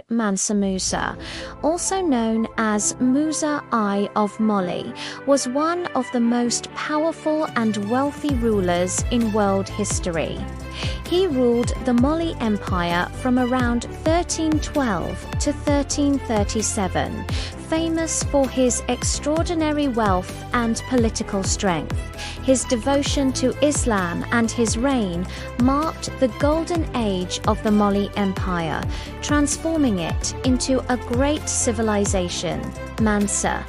Mansa Musa, also known as Musa I of Mali, was one of the most powerful and wealthy rulers in world history. He ruled the Mali Empire from around 1312 to 1337, famous for his extraordinary wealth and political strength. His devotion to Islam and his reign marked the golden age of the Mali Empire, transforming it into a great civilization. Mansa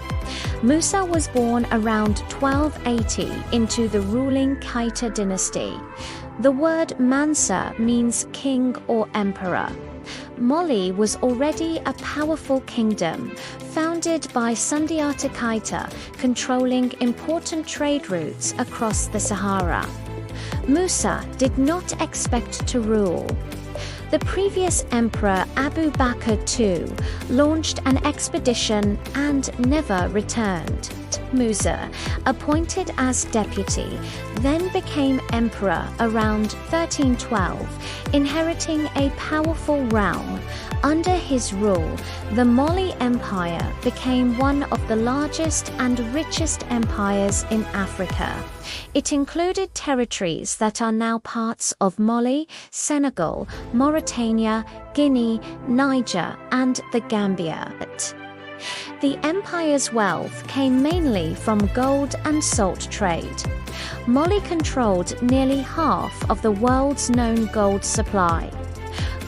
Musa was born around 1280 into the ruling Kaita dynasty. The word Mansa means king or emperor. Mali was already a powerful kingdom, founded by Sundiata Keita, controlling important trade routes across the Sahara. Musa did not expect to rule. The previous emperor Abu Bakr II launched an expedition and never returned. Musa, appointed as deputy, then became emperor around 1312, inheriting a powerful realm. Under his rule, the Mali Empire became one of the largest and richest empires in Africa. It included territories that are now parts of Mali, Senegal, Mauritania, Guinea, Niger, and the Gambia. The empire's wealth came mainly from gold and salt trade. Mali controlled nearly half of the world's known gold supply.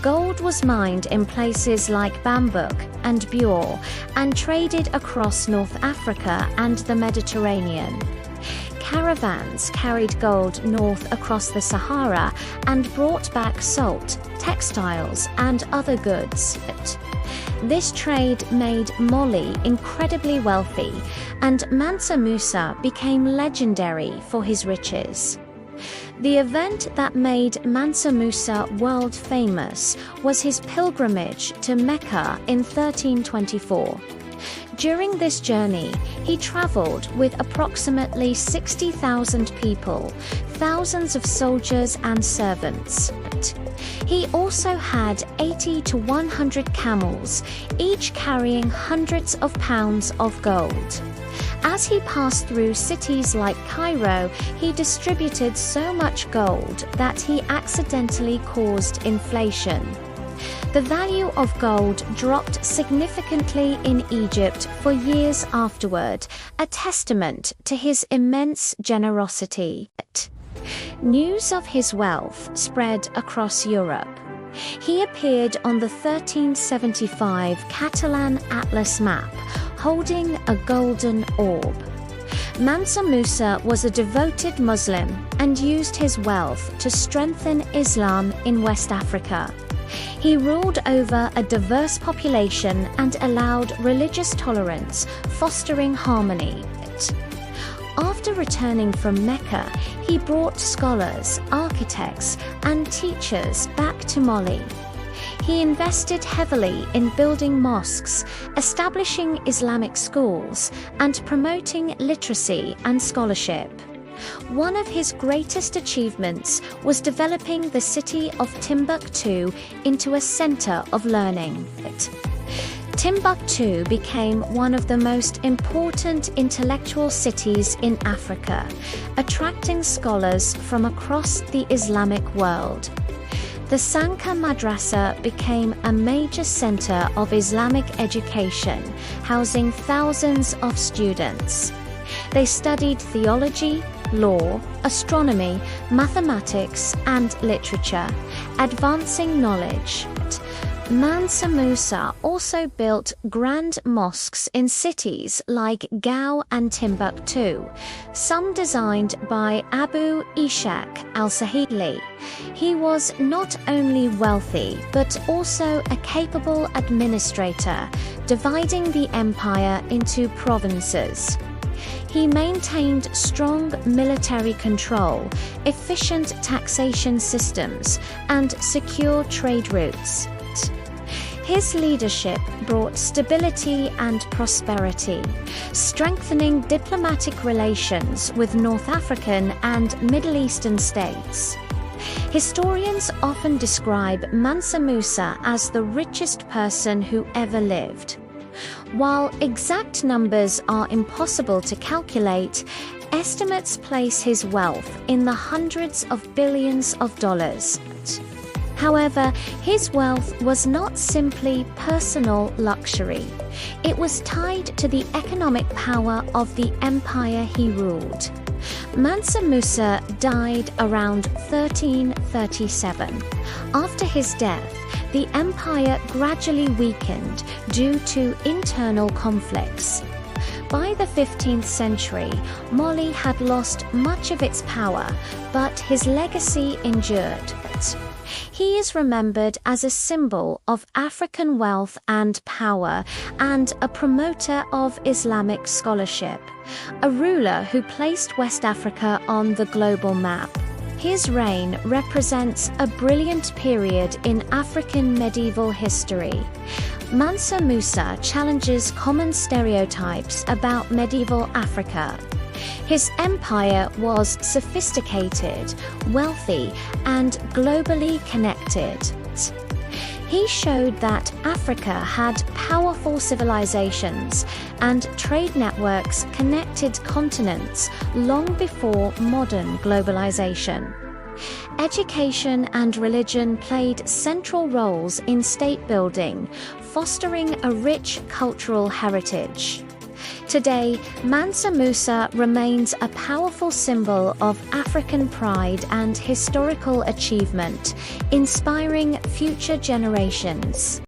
Gold was mined in places like Bambouk and Bure and traded across North Africa and the Mediterranean. Caravans carried gold north across the Sahara and brought back salt, textiles, and other goods. This trade made Mali incredibly wealthy, and Mansa Musa became legendary for his riches. The event that made Mansa Musa world famous was his pilgrimage to Mecca in 1324. During this journey, he traveled with approximately 60,000 people, thousands of soldiers and servants. He also had 80 to 100 camels, each carrying hundreds of pounds of gold. As he passed through cities like Cairo, he distributed so much gold that he accidentally caused inflation. The value of gold dropped significantly in Egypt for years afterward, a testament to his immense generosity. News of his wealth spread across Europe. He appeared on the 1375 Catalan Atlas map, holding a golden orb. Mansa Musa was a devoted Muslim and used his wealth to strengthen Islam in West Africa. He ruled over a diverse population and allowed religious tolerance, fostering harmony. After returning from Mecca, he brought scholars, architects, and teachers back to Mali. He invested heavily in building mosques, establishing Islamic schools, and promoting literacy and scholarship. One of his greatest achievements was developing the city of Timbuktu into a center of learning. Timbuktu became one of the most important intellectual cities in Africa, attracting scholars from across the Islamic world. The Sanka Madrasa became a major center of Islamic education, housing thousands of students. They studied theology, law, astronomy, mathematics, and literature, advancing knowledge. Mansa Musa also built grand mosques in cities like Gao and Timbuktu, some designed by Abu Ishaq al-Sahili. He was not only wealthy, but also a capable administrator, dividing the empire into provinces. He maintained strong military control, efficient taxation systems, and secure trade routes. His leadership brought stability and prosperity, strengthening diplomatic relations with North African and Middle Eastern states. Historians often describe Mansa Musa as the richest person who ever lived. While exact numbers are impossible to calculate, estimates place his wealth in the hundreds of billions of dollars. However, his wealth was not simply personal luxury. It was tied to the economic power of the empire he ruled. Mansa Musa died around 1337. After his death, the empire gradually weakened due to internal conflicts. By the 15th century, Mali had lost much of its power, but his legacy endured. He is remembered as a symbol of African wealth and power and a promoter of Islamic scholarship, a ruler who placed West Africa on the global map. His reign represents a brilliant period in African medieval history. Mansa Musa challenges common stereotypes about medieval Africa. His empire was sophisticated, wealthy, and globally connected. He showed that Africa had powerful civilizations and trade networks connected continents long before modern globalization. Education and religion played central roles in state building, fostering a rich cultural heritage. Today, Mansa Musa remains a powerful symbol of African pride and historical achievement, inspiring future generations.